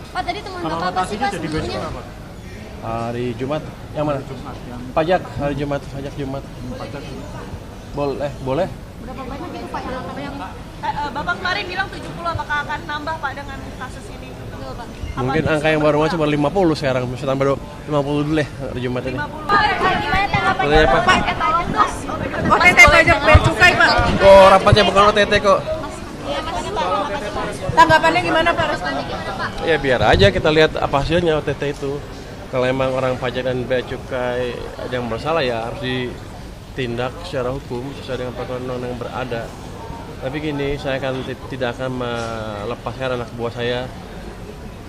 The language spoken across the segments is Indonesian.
Pak, tadi teman Kalau Bapak apa sih, rotasinya Pak, jadi besok sebetulnya? apa? Hari Jumat. Yang mana? Jumat yang Pajak hari Jumat, pajak Jumat. pajak. Boleh. Berapa banyak itu, Pak, yang Bapak kemarin bilang 70, apakah akan nambah Pak dengan kasus ini? betul, Pak? Mungkin angka yang baru masuk baru 50 sekarang. Bisa tambah 50 dulu deh hari Jumat ini. 50. Gimana tanggapannya Boleh, Pak. Pak? Terus. OTT pajak bea cukai, Pak. Oh, rapatnya bukan OTT kok. Tanggapannya gimana, Pak? Responnya? Ya biar aja kita lihat apa hasilnya OTT itu. Kalau emang orang pajak dan bea cukai ada yang bersalah ya harus ditindak secara hukum sesuai dengan peraturan undang-undang yang berada. Tapi gini, saya tidak akan melepaskan anak buah saya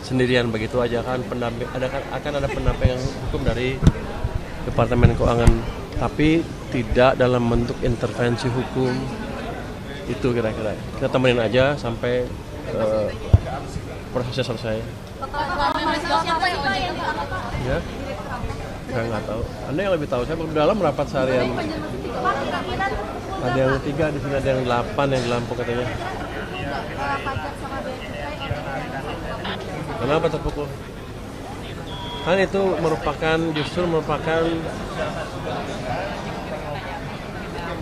sendirian begitu aja kan. Akan ada pendampingan hukum dari Departemen Keuangan, tapi tidak dalam bentuk intervensi hukum. Itu kira-kira. Kita temenin aja sampai prosesnya selesai. Siapa yang lanjut, Pak? Ya, saya nggak tahu. Anda yang lebih tahu. Saya baru dalam rapat seharian. Ada yang 3 di sini, ada yang 8 yang di Lampung katanya. Pajak sama bea cukai, OTT. Kenapa terpukul? Kan itu justru merupakan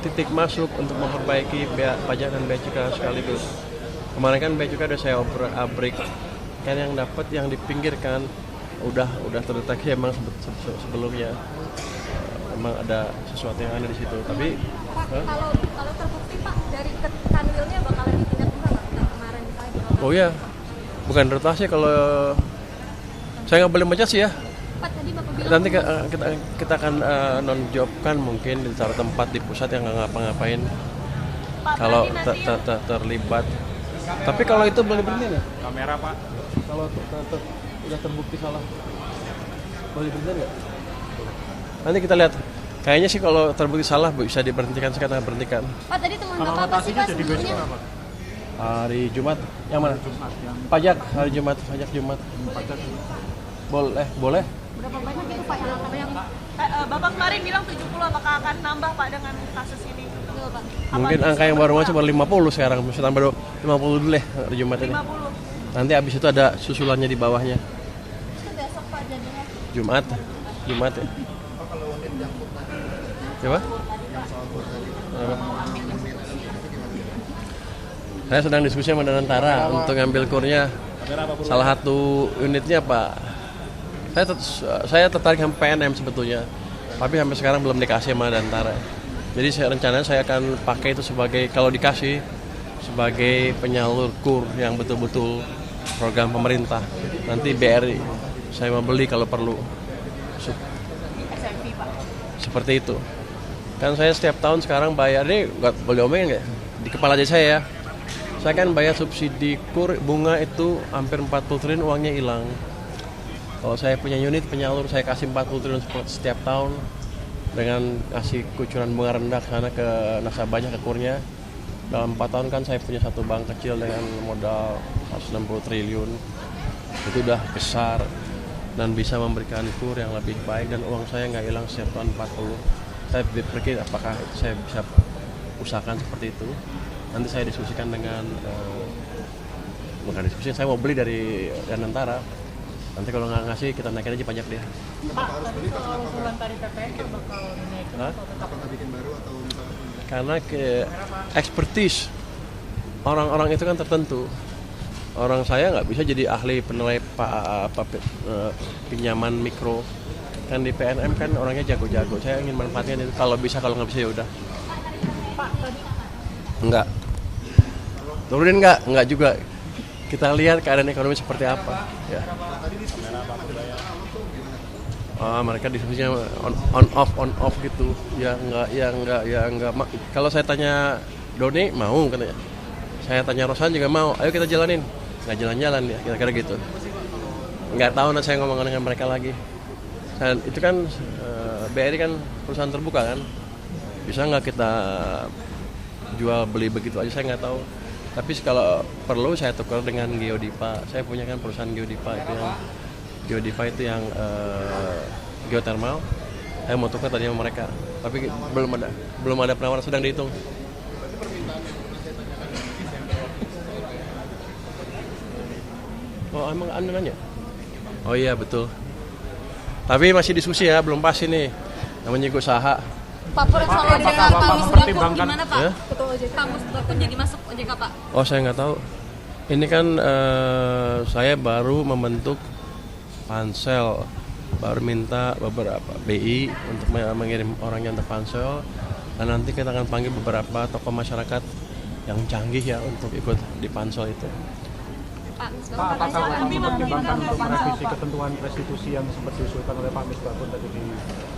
titik masuk untuk memperbaiki pajak dan bea cukai sekaligus. Kemarin kan bea cukai udah saya abrik, kan yang dapat yang dipinggirkan udah terdeteksi emang sebelumnya emang ada sesuatu yang ada di situ. Tapi Pak, kalau terbukti, Pak, dari kanwilnya bakalan ditindak juga nggak? Kayak kemarin misalnya di Rotterdam. oh ya, bukan rotasi kalau saya nggak boleh mencet sih ya. Pak, tadi Bapak bilang Nanti kita akan non-jobkan mungkin di tempat di pusat yang nggak ngapa-ngapain Pak, kalau berarti nanti terlibat. Tapi kalau itu boleh berhenti nggak? Kamera Pak. Kalau udah terbukti salah, boleh berhenti nggak? Nanti kita lihat. Kayaknya sih kalau terbukti salah bisa diberhentikan, sekarang berhentikan. Pak, tadi teman Kalau Bapak apa sih, rotasinya Pak, jadi besok sebetulnya? apa? Hari Jumat. Yang mana? Jumat yang Pajak hari Jumat, pajak Jumat. pajak. Boleh. Berapa banyak itu, Pak, yang Bapak kemarin bilang 70, apakah akan nambah Pak dengan kasus ini? betul, Pak? Mungkin angka yang baru masuk baru 50 sekarang. Bisa tambah 50 dulu deh hari Jumat ini. 50. Nanti abis itu ada susulannya di bawahnya. Itu besok, Pak, jadinya. Jumat ya. Coba? Apa? Saya sedang diskusi sama Danantara untuk ngambil kurnya. Salah satu unitnya Pak. Saya tertarik sama PNM sebetulnya, tapi sampai sekarang belum dikasih sama Danantara. Jadi rencananya saya akan pakai itu sebagai, kalau dikasih, sebagai penyalur kur yang betul-betul program pemerintah. Nanti BRI saya mau beli kalau perlu. Seperti itu. Kan saya setiap tahun sekarang bayar, ini nggak boleh omongin nggak? Di kepala aja saya ya. Saya kan bayar subsidi kur bunga itu hampir 40 triliun, uangnya hilang. Kalau saya punya unit penyalur, saya kasih 40 triliun setiap tahun dengan kasih kucuran bunga rendah ke sana ke nasabahnya, ke kurnya. Dalam 4 tahun kan saya punya satu bank kecil dengan modal 160 triliun. Itu udah besar dan bisa memberikan kur yang lebih baik dan uang saya nggak hilang setiap tahun 40. Saya berpikir apakah saya bisa usahakan seperti itu. Nanti saya diskusikan dengan bukan diskusi, saya mau beli dari Danantara. Nanti kalau nggak ngasih kita naikin aja pajak dia. Pak, tadi soal usulan tarif PPN bakal dinaikin atau tetap bikin baru atau Karena expertise orang-orang itu kan tertentu. Orang saya nggak bisa jadi ahli penilai pinjaman mikro. Kan di PNM kan orangnya jago-jago. Saya ingin manfaatkan itu. Kalau bisa, kalau nggak bisa ya udah. Pak, tadi Enggak. Turunin enggak juga. Kita lihat keadaan ekonomi seperti apa. Ya. Mereka diskusinya on off gitu. Ya enggak. Kalau saya tanya Doni mau katanya. Saya tanya Rosan juga mau. Ayo kita jalanin. Nggak jalan-jalan ya, kira-kira gitu. Nggak tahu nanti saya ngomong dengan mereka lagi. Dan itu kan BRI kan perusahaan terbuka kan. Bisa nggak kita jual beli begitu aja, saya nggak tahu. Tapi kalau perlu saya tukar dengan Geodipa. Saya punya kan perusahaan Geodipa itu yang geothermal. Saya mau tukar tadi sama mereka. Tapi belum ada penawaran, sedang dihitung. Oh emang Anda nanya? Oh iya betul. Tapi masih diskusi ya, belum pasti nih. Namanya juga usaha. Pak Pur soal dengan apakah Bapak Pak Musdakun mempertimbangkan- gimana Pak? Ya? Ketua OJK. Pak Musdakun jadi masuk OJK Pak? Oh saya nggak tahu. Ini kan saya baru membentuk pansel, baru minta beberapa BI untuk mengirim orangnya untuk pansel, dan nanti kita akan panggil beberapa tokoh masyarakat yang canggih ya untuk ikut di pansel itu. Pak Musdakun Pak, apakah katanya Bapak mempertimbangkan untuk merevisi ketentuan restitusi yang sempat diusulkan oleh Pak Misbakun tadi di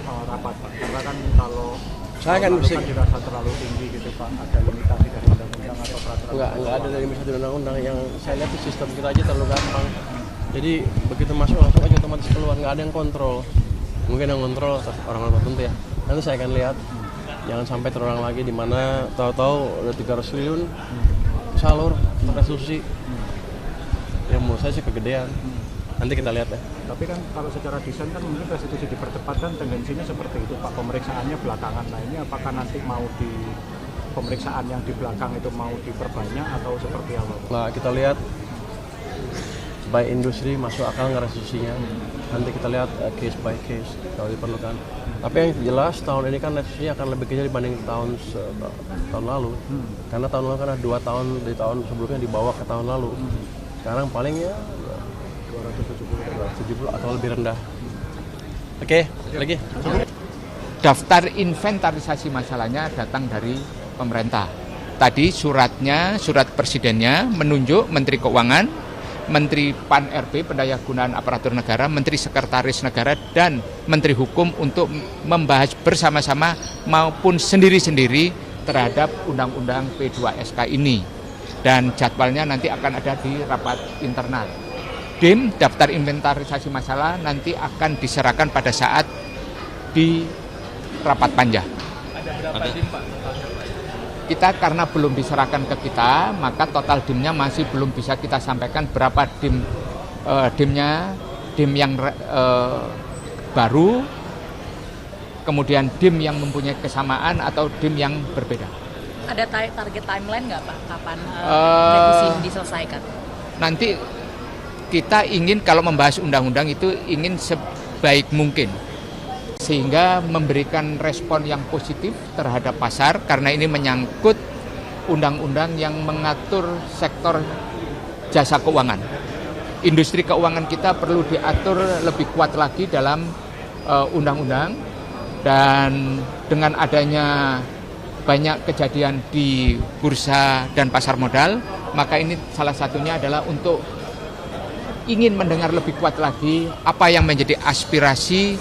rapat Pak? Karena kan kalau Saya kan lalu mesti- dirasa terlalu tinggi gitu Pak, ada limitasi dari undang-undang atau peraturan. Nggak ada dari misalnya undang-undang. Yang saya lihat di sistem kita aja terlalu gampang. Jadi begitu masuk langsung aja otomatis keluar, nggak ada yang kontrol. Mungkin yang kontrol orang-orang tertentu ya. Nanti saya akan lihat. Jangan sampai terulang lagi di mana tahu-tahu udah 300 triliun salur untuk restitusi. Yang menurut saya sih kegedean. Nanti kita lihat ya. Tapi kan kalau secara desain kan mungkin restitusi dipercepat kan tendensinya seperti itu Pak, pemeriksaannya belakangan. Nah ini apakah nanti mau di pemeriksaan yang di belakang itu mau diperbanyak atau seperti apa Pak? Nah kita lihat supaya industri masuk akal ngerestitusinya. Nanti kita lihat case by case kalau diperlukan. Tapi yang jelas tahun ini kan restitusi akan lebih kecil dibanding tahun lalu. Karena tahun lalu kan ada 2 tahun di tahun sebelumnya dibawa ke tahun lalu. Sekarang paling ya 270 atau lebih rendah. Oke, lagi. Daftar inventarisasi masalahnya datang dari pemerintah. Tadi surat presidennya menunjuk Menteri Keuangan, Menteri Pan-RB, Pendayagunaan Aparatur Negara, Menteri Sekretaris Negara, dan Menteri Hukum untuk membahas bersama-sama maupun sendiri-sendiri terhadap Undang-Undang P2SK ini. Dan jadwalnya nanti akan ada di rapat internal. DIM, daftar inventarisasi masalah, nanti akan diserahkan pada saat di rapat panja. Ada berapa DIM Pak? Kita karena belum diserahkan ke kita, maka total DIM-nya masih belum bisa kita sampaikan berapa DIM yang baru, kemudian DIM yang mempunyai kesamaan atau DIM yang berbeda. Ada target timeline nggak Pak? Kapan revisi ini diselesaikan? Nanti kita ingin kalau membahas undang-undang itu ingin sebaik mungkin. Sehingga memberikan respon yang positif terhadap pasar karena ini menyangkut undang-undang yang mengatur sektor jasa keuangan. Industri keuangan kita perlu diatur lebih kuat lagi dalam undang-undang, dan dengan adanya banyak kejadian di bursa dan pasar modal, maka ini salah satunya adalah untuk ingin mendengar lebih kuat lagi apa yang menjadi aspirasi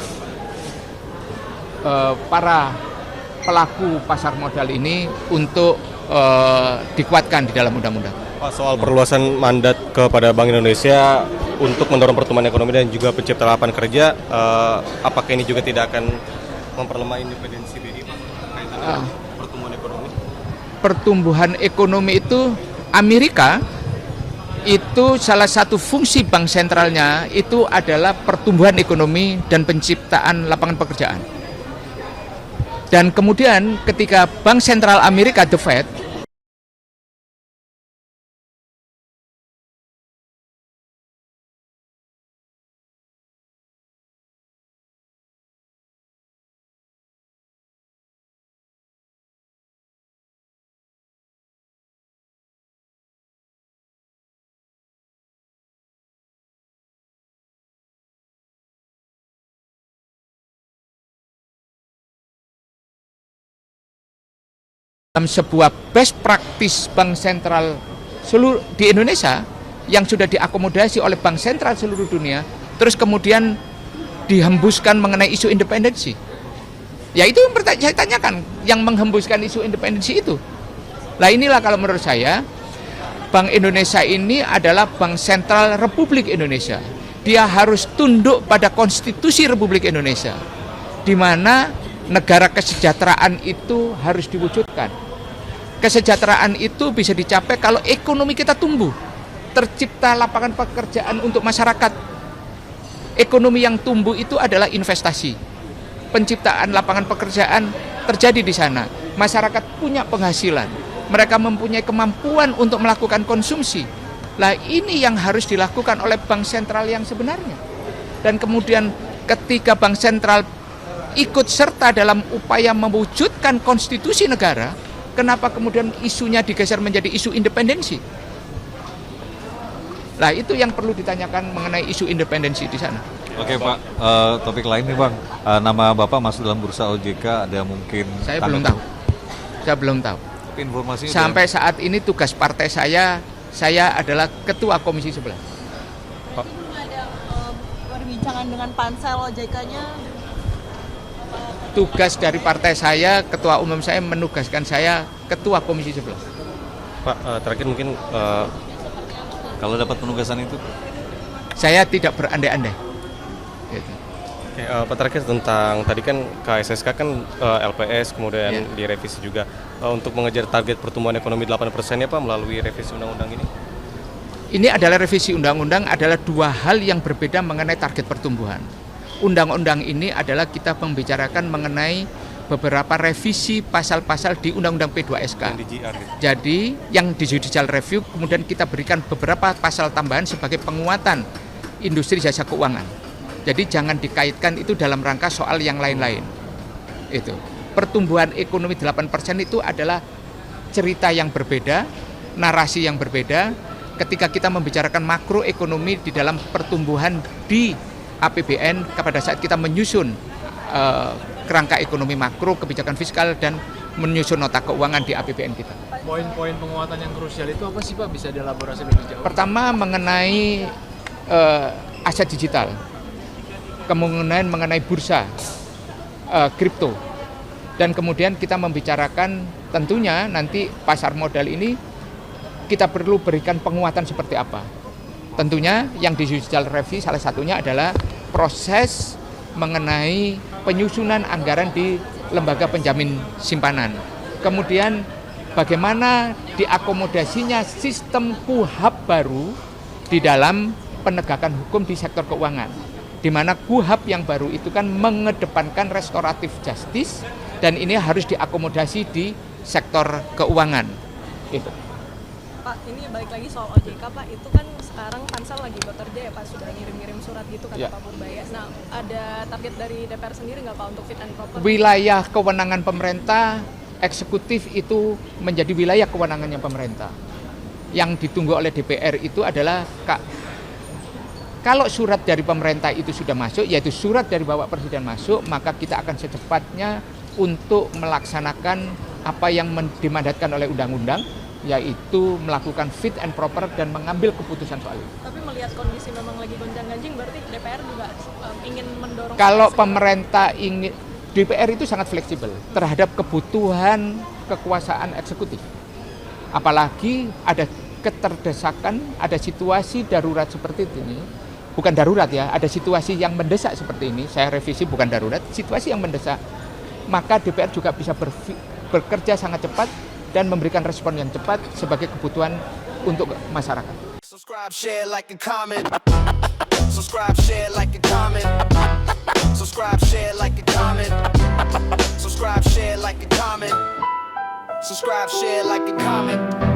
para pelaku pasar modal ini untuk dikuatkan di dalam undang-undang. Pak, soal perluasan mandat kepada Bank Indonesia untuk mendorong pertumbuhan ekonomi dan juga pencipta lapangan kerja, apakah ini juga tidak akan memperlemah independensi BI Pak kaitan dengan pertumbuhan ekonomi? Pertumbuhan ekonomi itu Amerika itu salah satu fungsi bank sentralnya itu adalah pertumbuhan ekonomi dan penciptaan lapangan pekerjaan. Dan kemudian ketika Bank Sentral Amerika, The Fed, dalam sebuah best practice bank sentral seluruh di Indonesia yang sudah diakomodasi oleh bank sentral seluruh dunia, terus kemudian dihembuskan mengenai isu independensi. Ya itu yang saya tanyakan, yang menghembuskan isu independensi itu. Nah inilah kalau menurut saya, Bank Indonesia ini adalah Bank Sentral Republik Indonesia. Dia harus tunduk pada konstitusi Republik Indonesia, di mana negara kesejahteraan itu harus diwujudkan. Kesejahteraan itu bisa dicapai kalau ekonomi kita tumbuh, tercipta lapangan pekerjaan untuk masyarakat. Ekonomi yang tumbuh itu adalah investasi. Penciptaan lapangan pekerjaan terjadi di sana. Masyarakat punya penghasilan. Mereka mempunyai kemampuan untuk melakukan konsumsi. Lah ini yang harus dilakukan oleh bank sentral yang sebenarnya. Dan kemudian ketika bank sentral ikut serta dalam upaya mewujudkan konstitusi negara, kenapa kemudian isunya digeser menjadi isu independensi? Lah itu yang perlu ditanyakan mengenai isu independensi di sana. Oke Pak, topik lain nih Bang, nama Bapak masuk dalam bursa OJK, ada mungkin? Saya belum tahu. Saya belum tahu. Tapi informasinya sampai saat ini tugas partai saya adalah ketua Komisi 11. Ada perbincangan dengan pansel OJK-nya. Tugas dari partai saya, ketua umum saya menugaskan saya ketua Komisi 11. Pak, terakhir mungkin kalau dapat penugasan itu? Saya tidak berandai-andai. Gitu. Oke, Pak, terakhir tentang tadi kan KSSK kan LPS kemudian direvisi juga untuk mengejar target pertumbuhan ekonomi 8% ya Pak melalui revisi undang-undang ini. Ini adalah revisi undang-undang adalah dua hal yang berbeda mengenai target pertumbuhan. Undang-undang ini adalah kita membicarakan mengenai beberapa revisi pasal-pasal di Undang-Undang P2SK. Jadi yang di judicial review kemudian kita berikan beberapa pasal tambahan sebagai penguatan industri jasa keuangan. Jadi jangan dikaitkan itu dalam rangka soal yang lain-lain. Itu. Pertumbuhan ekonomi 8% itu adalah cerita yang berbeda, narasi yang berbeda ketika kita membicarakan makroekonomi di dalam pertumbuhan di APBN pada saat kita menyusun kerangka ekonomi makro, kebijakan fiskal, dan menyusun nota keuangan di APBN kita. Poin-poin penguatan yang krusial itu apa sih Pak? Bisa dielaborasi lebih jauh? Pertama mengenai aset digital, kemudian mengenai bursa, kripto, dan kemudian kita membicarakan tentunya nanti pasar modal ini kita perlu berikan penguatan seperti apa. Tentunya yang di judicial review salah satunya adalah proses mengenai penyusunan anggaran di lembaga penjamin simpanan. Kemudian bagaimana diakomodasinya sistem KUHAP baru di dalam penegakan hukum di sektor keuangan. Di mana KUHAP yang baru itu kan mengedepankan restoratif justice dan ini harus diakomodasi di sektor keuangan. Itu. Pak, ini balik lagi soal OJK Pak, itu kan sekarang pansel lagi bekerja ya Pak, sudah ngirim-ngirim surat gitu kata Pak Purbaya. Nah, ada target dari DPR sendiri nggak Pak untuk fit and proper? Wilayah kewenangan pemerintah, eksekutif itu menjadi wilayah kewenangannya pemerintah. Yang ditunggu oleh DPR itu adalah kalau surat dari pemerintah itu sudah masuk, yaitu surat dari Bapak Presiden masuk, maka kita akan secepatnya untuk melaksanakan apa yang dimandatkan oleh undang-undang, yaitu melakukan fit and proper dan mengambil keputusan soal itu. Tapi melihat kondisi memang lagi gonjang-ganjing, berarti DPR juga ingin mendorong. Kalau pemerintah ingin, DPR itu sangat fleksibel terhadap kebutuhan kekuasaan eksekutif. Apalagi ada keterdesakan, ada situasi darurat seperti ini. Bukan darurat ya, ada situasi yang mendesak seperti ini. Saya revisi bukan darurat, situasi yang mendesak. Maka DPR juga bisa bekerja sangat cepat dan memberikan respon yang cepat sebagai kebutuhan untuk masyarakat. Subscribe, share, like, and comment. Subscribe, share, like, and comment. Subscribe, share, like, and comment. Subscribe, share, like, and comment. Subscribe, share, like, and comment.